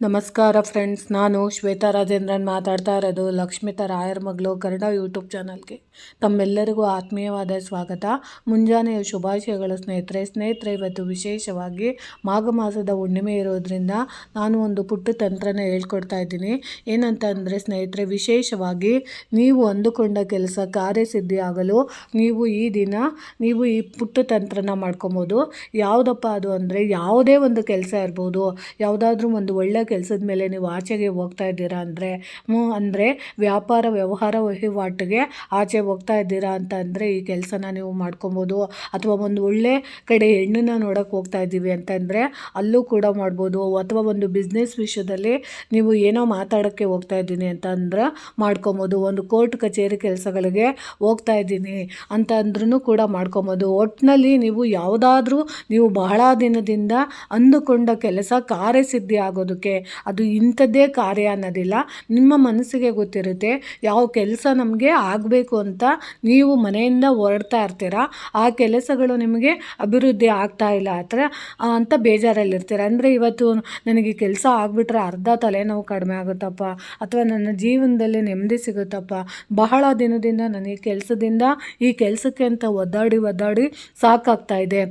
ನಮಸ್ಕಾರ ಫ್ರೆಂಡ್ಸ್, ನಾನು ಶ್ವೇತಾ ರಾಜೇಂದ್ರನ್ ಮಾತಾಡ್ತಾ ಇರೋದು ಲಕ್ಷ್ಮಿತಾ ರಾಯರ ಮಗಳು ಕನ್ನಡ ಯೂಟ್ಯೂಬ್ ಚಾನಲ್ಗೆ ತಮ್ಮೆಲ್ಲರಿಗೂ ಆತ್ಮೀಯವಾದ ಸ್ವಾಗತ. ಮುಂಜಾನೆಯ ಶುಭಾಶಯಗಳು ಸ್ನೇಹಿತರೆ. ಇವತ್ತು ವಿಶೇಷವಾಗಿ ಮಾಘ ಮಾಸದ ಹುಣ್ಣಿಮೆ ಇರೋದ್ರಿಂದ ನಾನು ಒಂದು ಪುಟ್ಟ ತಂತ್ರನ ಹೇಳ್ಕೊಡ್ತಾ ಇದ್ದೀನಿ. ಏನಂತ ಅಂದರೆ ಸ್ನೇಹಿತರೆ, ವಿಶೇಷವಾಗಿ ನೀವು ಅಂದುಕೊಂಡ ಕೆಲಸ ಕಾರ್ಯಸಿದ್ಧಿ ಆಗಲು ನೀವು ಈ ದಿನ ಈ ಪುಟ್ಟ ತಂತ್ರನ ಮಾಡ್ಕೊಬೋದು. ಯಾವುದಪ್ಪ ಅದು ಅಂದರೆ, ಯಾವುದೇ ಒಂದು ಕೆಲಸ ಇರ್ಬೋದು, ಯಾವುದಾದ್ರೂ ಒಂದು ಒಳ್ಳೆ ಕೆಲಸದ ಮೇಲೆ ನೀವು ಆಚೆಗೆ ಹೋಗ್ತಾ ಇದ್ದೀರಾ ಅಂದರೆ ವ್ಯಾಪಾರ ವ್ಯವಹಾರ ವಹಿವಾಟಿಗೆ ಆಚೆ ಹೋಗ್ತಾ ಇದ್ದೀರಾ ಅಂತ ಅಂದರೆ ಈ ಕೆಲಸನ ನೀವು ಮಾಡ್ಕೊಬೋದು. ಅಥವಾ ಒಂದು ಒಳ್ಳೆ ಕಡೆ ಹೆಣ್ಣನ್ನ ನೋಡೋಕೆ ಹೋಗ್ತಾ ಇದ್ದೀವಿ ಅಂತಂದರೆ ಅಲ್ಲೂ ಕೂಡ ಮಾಡ್ಬೋದು. ಅಥವಾ ಒಂದು ಬಿಸ್ನೆಸ್ ವಿಷಯದಲ್ಲಿ ನೀವು ಏನೋ ಮಾತಾಡೋಕ್ಕೆ ಹೋಗ್ತಾ ಇದ್ದೀನಿ ಅಂತ ಅಂದ್ರೆ ಮಾಡ್ಕೊಬೋದು. ಒಂದು ಕೋರ್ಟ್ ಕಚೇರಿ ಕೆಲಸಗಳಿಗೆ ಹೋಗ್ತಾ ಇದ್ದೀನಿ ಅಂತ ಅಂದ್ರೂ ಕೂಡ ಮಾಡ್ಕೊಬೋದು. ಒಟ್ಟಿನಲ್ಲಿ ನೀವು ಯಾವುದಾದ್ರೂ ನೀವು ಬಹಳ ದಿನದಿಂದ ಅಂದುಕೊಂಡ ಕೆಲಸ ಕಾರ್ಯಸಿದ್ಧಿ ಆಗೋದಕ್ಕೆ, ಅದು ಇಂಥದ್ದೇ ಕಾರ್ಯ ಅನ್ನೋದಿಲ್ಲ, ನಿಮ್ಮ ಮನಸ್ಸಿಗೆ ಗೊತ್ತಿರುತ್ತೆ ಯಾವ ಕೆಲಸ ನಮಗೆ ಆಗಬೇಕು ಅಂತ ನೀವು ಮನೆಯಿಂದ ಹೊರಡ್ತಾ ಇರ್ತೀರ, ಆ ಕೆಲಸಗಳು ನಿಮಗೆ ಅಭಿವೃದ್ಧಿ ಆಗ್ತಾ ಇಲ್ಲ ಅಂತ ಬೇಜಾರಲ್ಲಿರ್ತೀರ. ಅಂದರೆ ಇವತ್ತು ನನಗೆ ಕೆಲಸ ಆಗಿಬಿಟ್ರೆ ಅರ್ಧ ತಲೆನೋವು ಕಡಿಮೆ ಆಗುತ್ತಪ್ಪ, ಅಥವಾ ನನ್ನ ಜೀವನದಲ್ಲಿ ನೆಮ್ಮದಿ ಸಿಗುತ್ತಪ್ಪ, ಬಹಳ ದಿನದಿಂದ ನನಗೆ ಈ ಕೆಲಸಕ್ಕೆ ಅಂತ ಒದ್ದಾಡಿ ಸಾಕಾಗ್ತಾ ಇದೆ,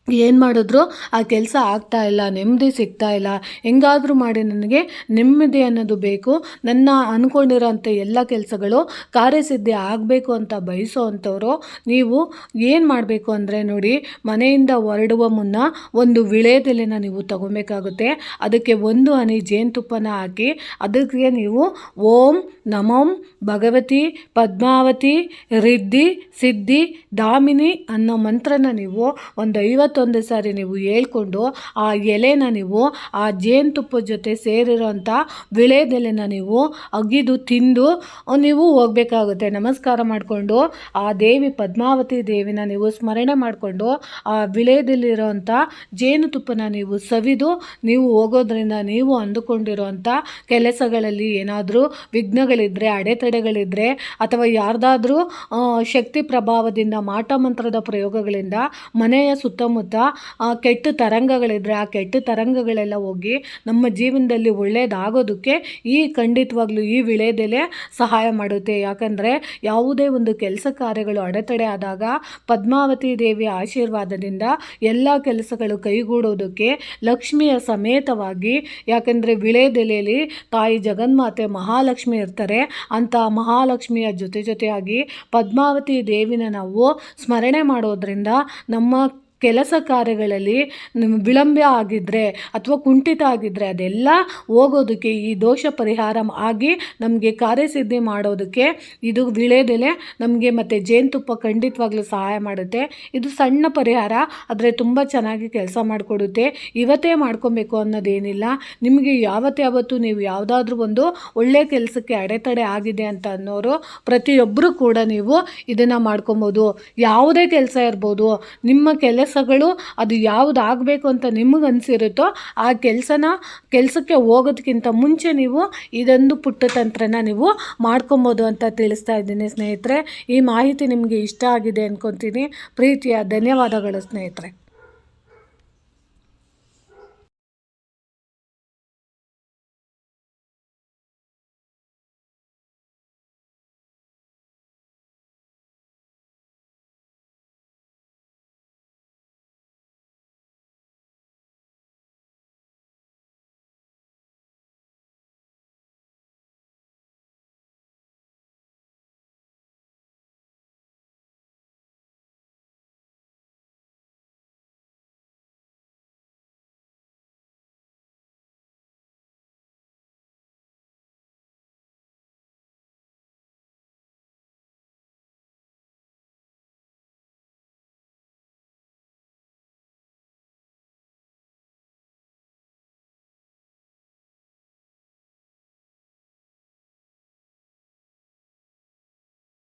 ಏನು ಮಾಡಿದ್ರು ಆ ಕೆಲಸ ಆಗ್ತಾ ಇಲ್ಲ, ನೆಮ್ಮದಿ ಸಿಗ್ತಾ ಇಲ್ಲ, ಹೆಂಗಾದರೂ ಮಾಡಿ ನನಗೆ ನೆಮ್ಮದಿ ಅನ್ನೋದು ಬೇಕು, ನನ್ನ ಅಂದ್ಕೊಂಡಿರೋಂಥ ಎಲ್ಲ ಕೆಲಸಗಳು ಕಾರ್ಯಸಿದ್ಧಿ ಆಗಬೇಕು ಅಂತ ಬಯಸೋ ಅಂಥವ್ರು ನೀವು ಏನು ಮಾಡಬೇಕು ಅಂದರೆ ನೋಡಿ, ಮನೆಯಿಂದ ಹೊರಡುವ ಮುನ್ನ ಒಂದು ವಿಳೆದೆಲೆನ ನೀವು ತಗೊಬೇಕಾಗುತ್ತೆ. ಅದಕ್ಕೆ ಒಂದು ಹನಿ ಜೇನುತುಪ್ಪನ ಹಾಕಿ ಅದಕ್ಕೆ ನೀವು ಓಂ ನಮೋಂ ಭಗವತಿ ಪದ್ಮಾವತಿ ರಿದ್ಧಿ ಸಿದ್ಧಿ ದಾಮಿನಿ ಅನ್ನೋ ಮಂತ್ರನ ನೀವು ಒಂದು 51 ಸಾರಿ ನೀವು ಹೇಳ್ಕೊಂಡು ಆ ಎಲೆನ ನೀವು ಆ ಜೇನುತುಪ್ಪದ ಜೊತೆ ಸೇರಿರೋಂಥ ವಿಳೆದೆಲೆನ ನೀವು ಅಗಿದು ತಿಂದು ನೀವು ಹೋಗಬೇಕಾಗುತ್ತೆ. ನಮಸ್ಕಾರ ಮಾಡಿಕೊಂಡು ಆ ದೇವಿ ಪದ್ಮಾವತಿ ದೇವಿನ ನೀವು ಸ್ಮರಣೆ ಮಾಡಿಕೊಂಡು ಆ ವಿಳೆದೆಲಿರೋಂಥ ಜೇನುತುಪ್ಪನ ನೀವು ಸವಿದು ನೀವು ಹೋಗೋದ್ರಿಂದ ನೀವು ಅಂದುಕೊಂಡಿರೋಂಥ ಕೆಲಸಗಳಲ್ಲಿ ಏನಾದರೂ ವಿಘ್ನಗಳಿದ್ದರೆ, ಅಡೆತಡೆಗಳಿದ್ದರೆ, ಅಥವಾ ಯಾರ್ದಾದ್ರೂ ಶಕ್ತಿ ಪ್ರಭಾವದಿಂದ ಮಾಟ ಮಂತ್ರದ ಪ್ರಯೋಗಗಳಿಂದ ಮನೆಯ ಸುತ್ತಮುತ್ತ ಕೆಟ್ಟ ತರಂಗಗಳಿದ್ದರೆ ಆ ಕೆಟ್ಟ ತರಂಗಗಳೆಲ್ಲ ಹೋಗಿ ನಮ್ಮ ಜೀವನದಲ್ಲಿ ಒಳ್ಳೆಯದಾಗೋದಕ್ಕೆ ಖಂಡಿತವಾಗ್ಲೂ ಈ ವಿಳೆದೆಲೆ ಸಹಾಯ ಮಾಡುತ್ತೆ. ಯಾಕಂದರೆ ಯಾವುದೇ ಒಂದು ಕೆಲಸ ಕಾರ್ಯಗಳು ಅಡೆತಡೆ ಆದಾಗ ಪದ್ಮಾವತಿ ದೇವಿಯ ಆಶೀರ್ವಾದದಿಂದ ಎಲ್ಲ ಕೆಲಸಗಳು ಕೈಗೂಡೋದಕ್ಕೆ ಲಕ್ಷ್ಮಿಯ ಸಮೇತವಾಗಿ, ಯಾಕಂದರೆ ವಿಳೆದೆಲೆಯಲ್ಲಿ ತಾಯಿ ಜಗನ್ಮಾತೆ ಮಹಾಲಕ್ಷ್ಮಿ ಇರ್ತಾರೆ, ಅಂಥ ಮಹಾಲಕ್ಷ್ಮಿಯ ಜೊತೆಯಾಗಿ ಪದ್ಮಾವತಿ ದೇವಿನ ನಾವು ಸ್ಮರಣೆ ಮಾಡೋದ್ರಿಂದ ನಮ್ಮ ಕೆಲಸ ಕಾರ್ಯಗಳಲ್ಲಿ ವಿಳಂಬ ಆಗಿದ್ದರೆ ಅಥವಾ ಕುಂಠಿತ ಆಗಿದ್ದರೆ ಅದೆಲ್ಲ ಹೋಗೋದಕ್ಕೆ ಈ ದೋಷ ಪರಿಹಾರ ಆಗಿ ನಮಗೆ ಕಾರ್ಯಸಿದ್ಧಿ ಮಾಡೋದಕ್ಕೆ ಇದು ವಿಳೆದೆಲೆ ನಮಗೆ ಮತ್ತು ಜೇನುತುಪ್ಪ ಖಂಡಿತವಾಗ್ಲೂ ಸಹಾಯ ಮಾಡುತ್ತೆ. ಇದು ಸಣ್ಣ ಪರಿಹಾರ, ಆದರೆ ತುಂಬ ಚೆನ್ನಾಗಿ ಕೆಲಸ ಮಾಡಿಕೊಡುತ್ತೆ. ಇವತ್ತೇ ಮಾಡ್ಕೊಬೇಕು ಅನ್ನೋದೇನಿಲ್ಲ, ನಿಮಗೆ ಯಾವತ್ತು ನೀವು ಯಾವುದಾದ್ರೂ ಒಂದು ಒಳ್ಳೆಯ ಕೆಲಸಕ್ಕೆ ಅಡೆತಡೆ ಆಗಿದೆ ಅಂತ ಅನ್ನೋರು ಪ್ರತಿಯೊಬ್ಬರು ಕೂಡ ನೀವು ಇದನ್ನು ಮಾಡ್ಕೊಬೋದು. ಯಾವುದೇ ಕೆಲಸ ಇರ್ಬೋದು, ನಿಮ್ಮ ಕೆಲಸಗಳು ಅದು ಯಾವುದು ಆಗಬೇಕು ಅಂತ ನಿಮಗೆ ಅನಿಸಿರುತ್ತೋ ಆ ಕೆಲಸಕ್ಕೆ ಹೋಗೋದಕ್ಕಿಂತ ಮುಂಚೆ ನೀವು ಇದೊಂದು ಪುಟ್ಟ ತಂತ್ರನ ನೀವು ಮಾಡ್ಕೊಬೋದು ಅಂತ ತಿಳಿಸ್ತಾ ಇದ್ದೀನಿ ಸ್ನೇಹಿತರೆ. ಈ ಮಾಹಿತಿ ನಿಮಗೆ ಇಷ್ಟ ಆಗಿದೆ ಅಂದ್ಕೊತೀನಿ. ಪ್ರೀತಿಯ ಧನ್ಯವಾದಗಳು ಸ್ನೇಹಿತರೆ.